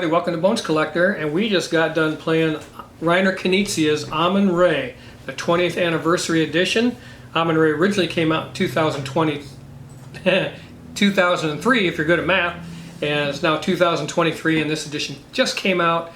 everybody, welcome to Bones Collector, and we just got done playing Reiner Knizia's Amun-Re, the 20th anniversary edition. Amun-Re originally came out in 2003 if you're good at math, and it's now 2023 and this edition just came out,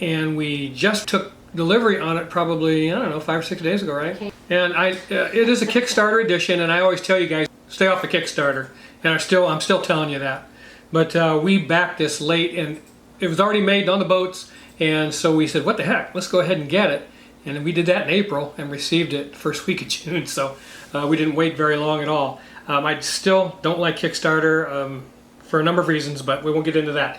and we just took delivery on it probably, I don't know, 5 or 6 days ago, right? Okay. And it is a Kickstarter edition, and I always tell you guys, stay off the Kickstarter, and I'm still telling you that. But we backed this late, and it was already made on the boats, and so we said, what the heck, let's go ahead and get it. And we did that in April and received it first week of June, so we didn't wait very long at all. I still don't like Kickstarter for a number of reasons, but we won't get into that.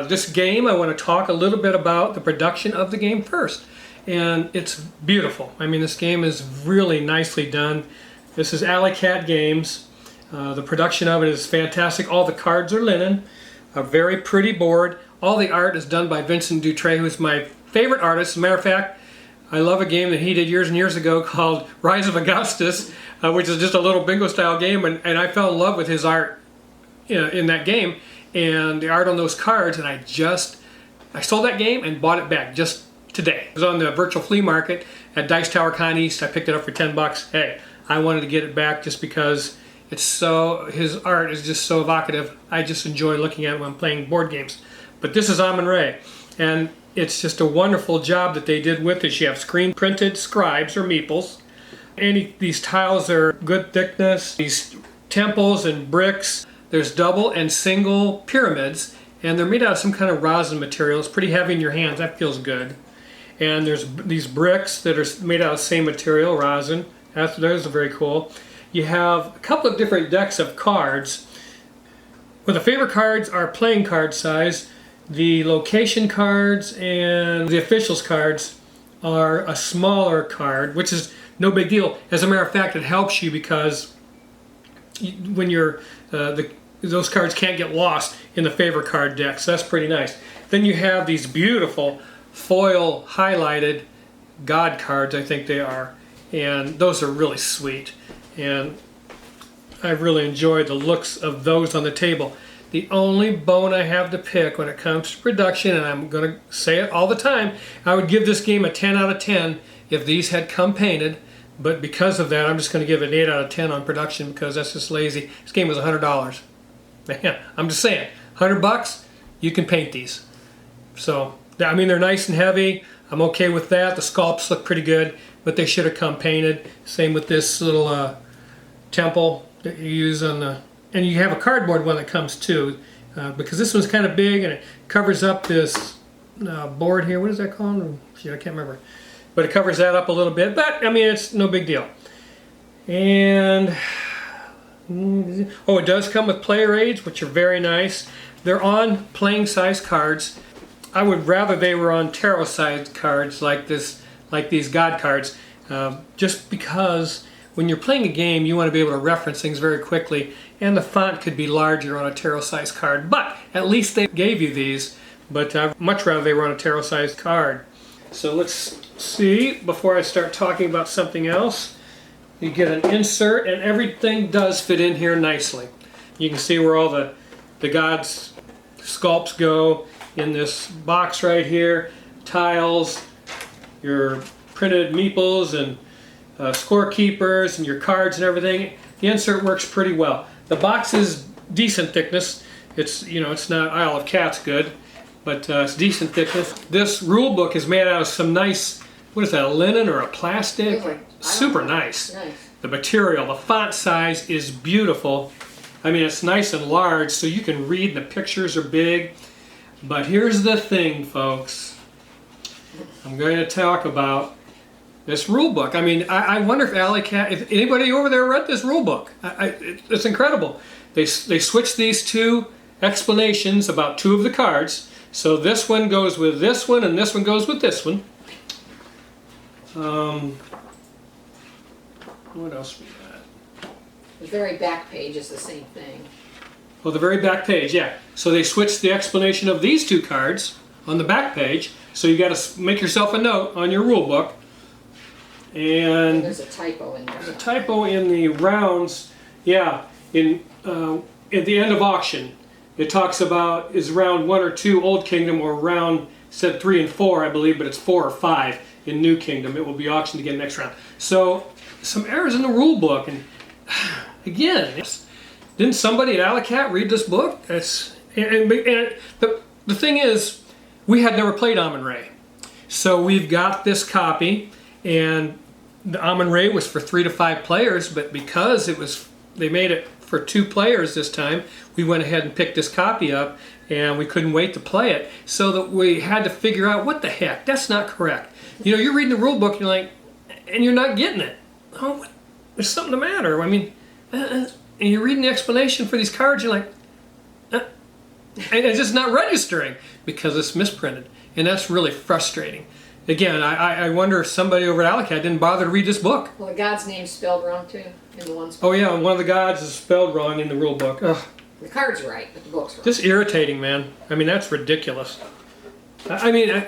This game, I want to talk a little bit about the production of the game first. And it's beautiful. I mean, this game is really nicely done. This is Alley Cat Games. The production of it is fantastic. All the cards are linen. A very pretty board. All the art is done by Vincent Dutray, who's my favorite artist. As a matter of fact, I love a game that he did years and years ago called Rise of Augustus, which is just a little bingo style game, and I fell in love with his art in that game and the art on those cards, and I sold that game and bought it back just today. It was on the virtual flea market at Dice Tower Con East. I picked it up for 10 bucks. Hey, I wanted to get it back just because his art is just so evocative. I just enjoy looking at it when I'm playing board games. But this is Amun-Re, and it's just a wonderful job that they did with it. You have screen printed scribes or meeples. These tiles are good thickness. These temples and bricks. There's double and single pyramids, and they're made out of some kind of rosin material. It's pretty heavy in your hands. That feels good. And there's these bricks that are made out of the same material, rosin. Those are very cool. You have a couple of different decks of cards. Well, the favorite cards are playing card size. The location cards and the officials cards are a smaller card, which is no big deal. As a matter of fact, it helps you because when you're those cards can't get lost in the favor card deck, so that's pretty nice. Then you have these beautiful foil highlighted God cards, I think they are, and those are really sweet, and I really enjoy the looks of those on the table. The only bone I have to pick when it comes to production, and I'm going to say it all the time, I would give this game a 10 out of 10 if these had come painted, but because of that, I'm just going to give it an 8 out of 10 on production because that's just lazy. This game was $100. Yeah, I'm just saying, 100 bucks, you can paint these. So, I mean, they're nice and heavy. I'm okay with that. The sculpts look pretty good, but they should have come painted. Same with this little temple that you use on the... And you have a cardboard one that comes too, because this one's kind of big and it covers up this board here. What is that called? Shit, I can't remember. But it covers that up a little bit. But, I mean, it's no big deal. And... oh, it does come with player aids, which are very nice. They're on playing size cards. I would rather they were on tarot size cards like these God cards, just because when you're playing a game you want to be able to reference things very quickly, and the font could be larger on a tarot size card, but at least they gave you these. But I'd much rather they were on a tarot size card. So let's see, before I start talking about something else, you get an insert, and everything does fit in here nicely. You can see where all the God's sculpts go in this box right here. Tiles, your printed meeples and scorekeepers and your cards and everything. The insert works pretty well. The box is decent thickness. It's, you know, it's not Isle of Cats good, but it's decent thickness. This rule book is made out of some nice, what is that, a linen or a plastic? Super nice. The material, the font size is beautiful. I mean, it's nice and large so you can read, and the pictures are big. But here's the thing, folks. I'm going to talk about this rule book. I mean, I wonder if Alley Cat, if anybody over there read this rule book. It's incredible. They switched these two explanations about two of the cards. So this one goes with this one, and this one goes with this one. What else we got? The very back page is the same thing. Oh, the very back page, yeah. So they switched the explanation of these two cards on the back page. So you got to make yourself a note on your rule book. And there's a typo in there. There's a typo in the rounds. Yeah, at the end of auction, it talks about is round 1 or 2 Old Kingdom, or round, said 3 and 4, I believe, but it's 4 or 5 in New Kingdom. It will be auctioned again next round. So some errors in the rule book, and again, didn't somebody at Alley-Cat read this book? And the thing is, we had never played Amun-Re. So we've got this copy, and the Amun-Re was for 3 to 5 players, but because they made it for 2 players this time, we went ahead and picked this copy up, and we couldn't wait to play it. So that we had to figure out, what the heck, that's not correct. You know, you're reading the rule book, and you're like, and you're not getting it. Oh, there's something the matter. I mean, and you're reading the explanation for these cards, you're like, and it's just not registering because it's misprinted. And that's really frustrating. Again, I wonder if somebody over at Alley-Cat didn't bother to read this book. Well, the god's name's spelled wrong too, in the one Oh yeah, one of the gods is spelled wrong in the rule book. Ugh. The card's right, but the book's wrong. Just irritating, man. I mean, that's ridiculous. I mean,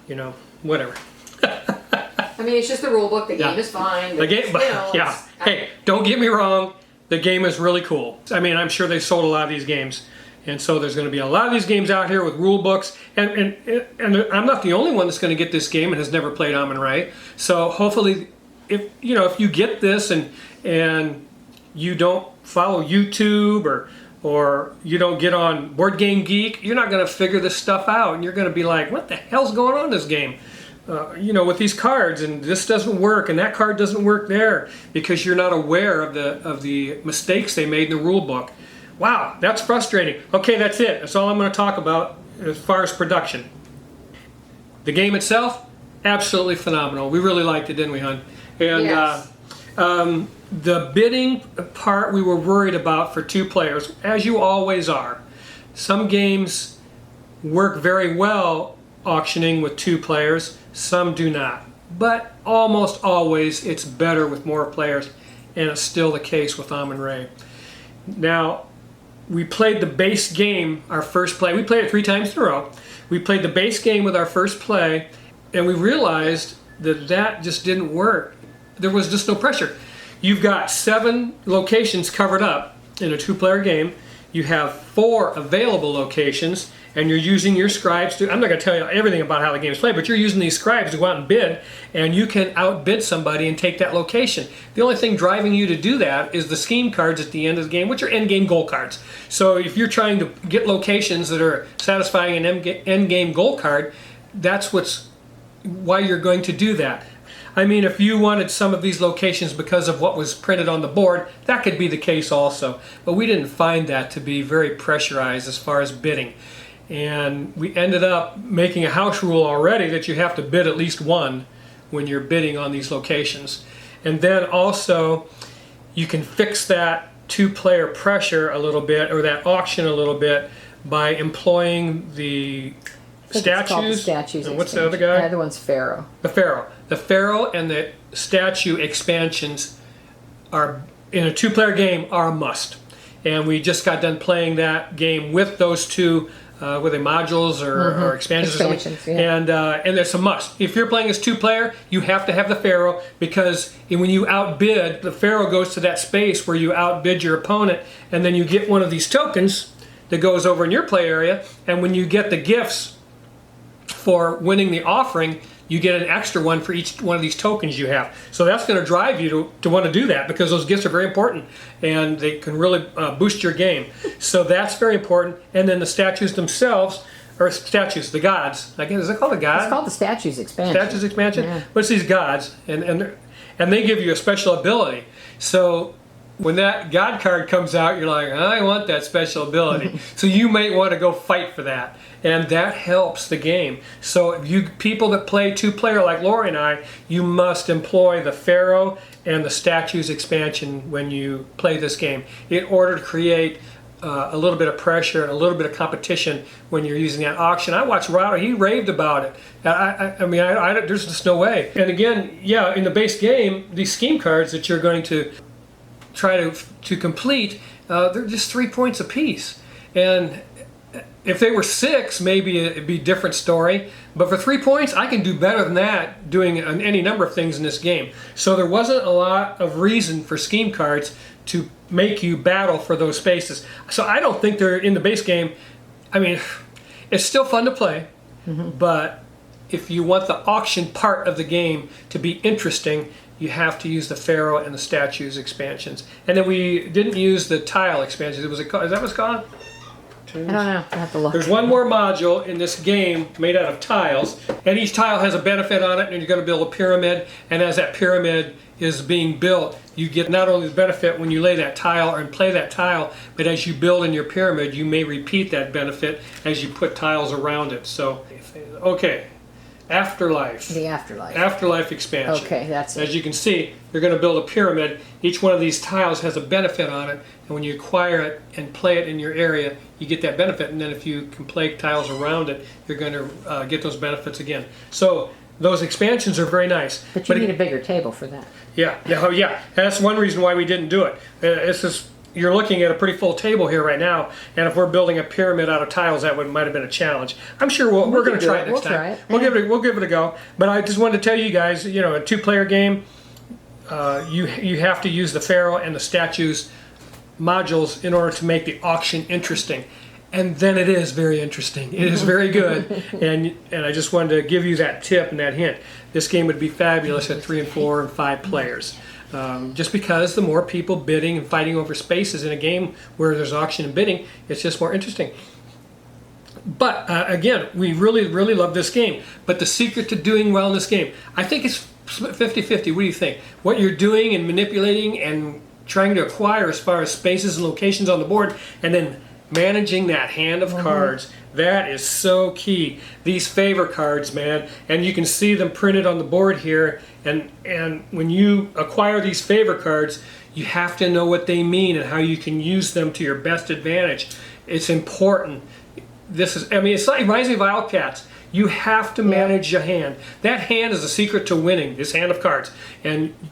you know, whatever. I mean, it's just the rule book. The game is fine. The game, but, yeah. Hey, don't get me wrong. The game is really cool. I mean, I'm sure they sold a lot of these games. And so there's going to be a lot of these games out here with rule books, and I'm not the only one that's going to get this game and has never played Amun-Re. So hopefully, if you get this and you don't follow YouTube or you don't get on Board Game Geek, you're not going to figure this stuff out, and you're going to be like, what the hell's going on in this game? With these cards, and this doesn't work, and that card doesn't work there, because you're not aware of the mistakes they made in the rule book. Wow, that's frustrating. Okay, that's it. That's all I'm going to talk about as far as production. The game itself, absolutely phenomenal. We really liked it, didn't we, hon? And yes. The bidding part we were worried about for 2 players, as you always are. Some games work very well auctioning with 2 players, some do not. But almost always it's better with more players, and it's still the case with Amun-Re. Now, we played the base game, our first play. We played it 3 times in a row. We played the base game with our first play, and we realized that just didn't work. There was just no pressure. You've got 7 locations covered up in a 2-player game. You have 4 available locations, and you're using your scribes to, I'm not going to tell you everything about how the game is played, but you're using these scribes to go out and bid, and you can outbid somebody and take that location. The only thing driving you to do that is the scheme cards at the end of the game, which are end game goal cards. So if you're trying to get locations that are satisfying an end game goal card, that's why you're going to do that. I mean, if you wanted some of these locations because of what was printed on the board, that could be the case also. But we didn't find that to be very pressurized as far as bidding. And we ended up making a house rule already that you have to bid at least 1 when you're bidding on these locations. And then also, you can fix that 2-player pressure a little bit, or that auction a little bit, by employing the statues. And what's the other guy? The other one's Pharaoh. The Pharaoh. The Pharaoh and the statue expansions are, in a 2-player game, are a must. And we just got done playing that game with those 2, were they modules or expansions or something? Yeah. And there's a must. If you're playing as 2-player, you have to have the Pharaoh, because when you outbid, the Pharaoh goes to that space where you outbid your opponent, and then you get one of these tokens that goes over in your play area, and when you get the gifts for winning the offering, you get an extra one for each one of these tokens you have. So that's going to drive you to want to do that, because those gifts are very important and they can really boost your game. So that's very important. And then the statues themselves, or statues, the gods. Again, is it called the gods? It's called the statues expansion. Statues expansion? Yeah. But it's these gods, and they give you a special ability. So when that God card comes out, you're like, I want that special ability. So you may want to go fight for that. And that helps the game. So you people that play 2-player like Lori and I, you must employ the Pharaoh and the statues expansion when you play this game, in order to create a little bit of pressure and a little bit of competition when you're using that auction. I watched Rado, he raved about it. I mean, there's just no way. And again, yeah, in the base game, these scheme cards that you're going to try to complete, they're just 3 points apiece. And If they were 6, maybe it'd be a different story. But for 3 points, I can do better than that doing any number of things in this game. So there wasn't a lot of reason for scheme cards to make you battle for those spaces. So I don't think they're in the base game. I mean, it's still fun to play, but if you want the auction part of the game to be interesting, you have to use the Pharaoh and the Statues expansions. And then we didn't use the tile expansions. Is that what it's called? I don't know. I have to look. There's one more module in this game made out of tiles, and each tile has a benefit on it, and you're going to build a pyramid, and as that pyramid is being built, you get not only the benefit when you lay that tile and play that tile, but as you build in your pyramid, you may repeat that benefit as you put tiles around it. So, okay. Afterlife. The Afterlife. Afterlife expansion. Okay, that's it. As you can see, you're going to build a pyramid. Each one of these tiles has a benefit on it, and when you acquire it and play it in your area, you get that benefit. And then if you can play tiles around it, you're going to get those benefits again. So those expansions are very nice. But you need a bigger table for that. Yeah, yeah. That's one reason why we didn't do it. It's just, you're looking at a pretty full table here right now, and if we're building a pyramid out of tiles, that might have been a challenge. I'm sure we're going to try it next time. Try it. We'll give it a go. But I just wanted to tell you guys, you know, a 2-player game, you have to use the Pharaoh and the Statues modules in order to make the auction interesting. And then it is very interesting. It is very good, and I just wanted to give you that tip and that hint. This game would be fabulous at 3 and 4 and 5 players. Just because the more people bidding and fighting over spaces in a game where there's auction and bidding, it's just more interesting. But again, we really love this game. But the secret to doing well in this game, I think it's 50-50. What do you think? What you're doing and manipulating and trying to acquire as far as spaces and locations on the board, and then managing that hand of cards, that is so key. These favor cards, man, and you can see them printed on the board here, and when you acquire these favor cards, you have to know what they mean and how you can use them to your best advantage. It's important. This is, I mean, it reminds me of Wildcats. You have to manage your hand. That hand is the secret to winning, this hand of cards.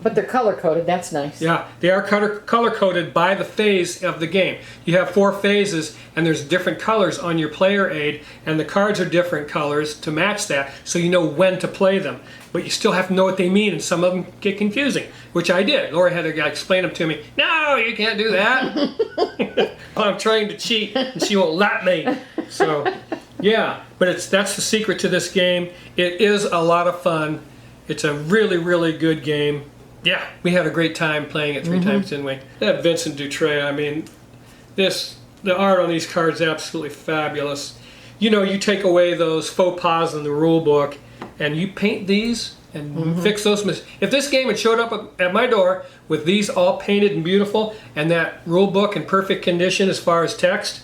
But they're color-coded, that's nice. Yeah, they are color-coded by the phase of the game. You have 4 phases, and there's different colors on your player aid, and the cards are different colors to match that, so you know when to play them. But you still have to know what they mean, and some of them get confusing, which I did. Laura had to explain them to me. No, you can't do that. I'm trying to cheat, and she won't let me. So, yeah, but that's the secret to this game. It is a lot of fun. It's a really good game. Yeah, we had a great time playing it 3 times, didn't we? That Vincent Dutray, I mean, the art on these cards is absolutely fabulous. You know, you take away those faux pas in the rule book, and you paint these and fix those mistakes. If this game had showed up at my door with these all painted and beautiful, and that rule book in perfect condition as far as text,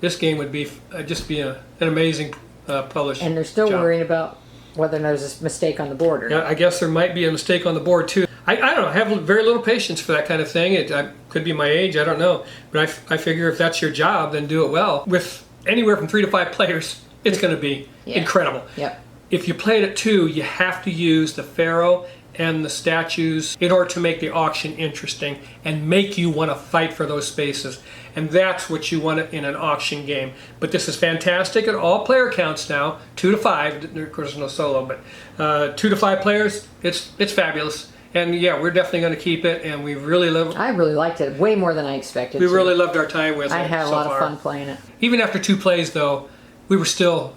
this game would be an amazing published And they're still job. worrying about whether there's a mistake on the board or not. Yeah, I guess there might be a mistake on the board too. I don't know. I have very little patience for that kind of thing. It could be my age. I don't know. But I figure if that's your job, then do it well. With anywhere from 3 to 5 players, it's going to be incredible. Yep. If you play it at 2, you have to use the Pharaoh and the Statues in order to make the auction interesting and make you want to fight for those spaces. And that's what you want in an auction game. But this is fantastic at all player counts now, 2 to 5. Of course, there's no solo, but 2 to 5 players, it's fabulous. And yeah, we're definitely going to keep it, and we really love. I really liked it, way more than I expected. We really loved our time with it. I had a so lot far. of fun playing it. Even after 2 plays, though, we were still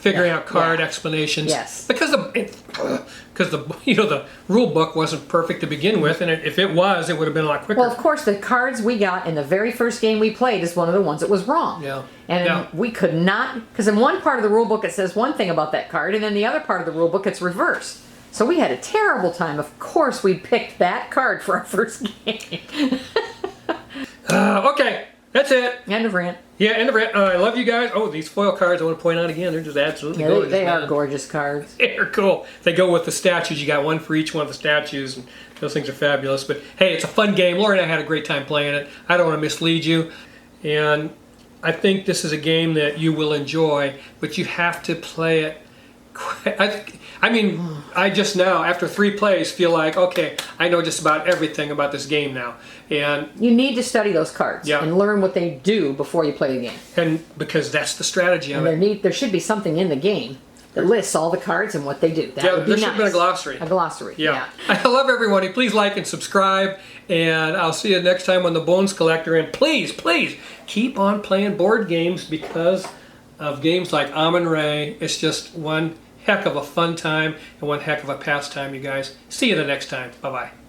figuring out card explanations. Yes. Because the rule book wasn't perfect to begin with, and if it was, it would have been a lot quicker. Well, of course, the cards we got in the very first game we played is one of the ones that was wrong. Yeah. And we could not, because in one part of the rule book it says one thing about that card, and then the other part of the rule book it's reversed. So we had a terrible time. Of course, we picked that card for our first game. Okay, that's it. End of rant. Yeah, end of rant. I love you guys. Oh, these foil cards I want to point out again. They're just absolutely gorgeous. They are man. gorgeous cards. They're cool. They go with the statues. You got one for each one of the statues, and those things are fabulous. But hey, it's a fun game. Laura and I had a great time playing it. I don't want to mislead you, and I think this is a game that you will enjoy, but you have to play it. I mean, I just now, after 3 plays, feel like, okay, I know just about everything about this game now. And You need to study those cards Yeah. and learn what they do before you play the game. and because that's the strategy of And it. there should be something in the game that lists all the cards and what they do. That Yeah, would be there should have been a nice. glossary. A glossary. Yeah. I love everybody. Please like and subscribe. And I'll see you next time on the Bones Collector. And please, please keep on playing board games because of games like Amun-Re. It's just one heck of a fun time and one heck of a pastime, you guys. See you the next time. Bye-bye.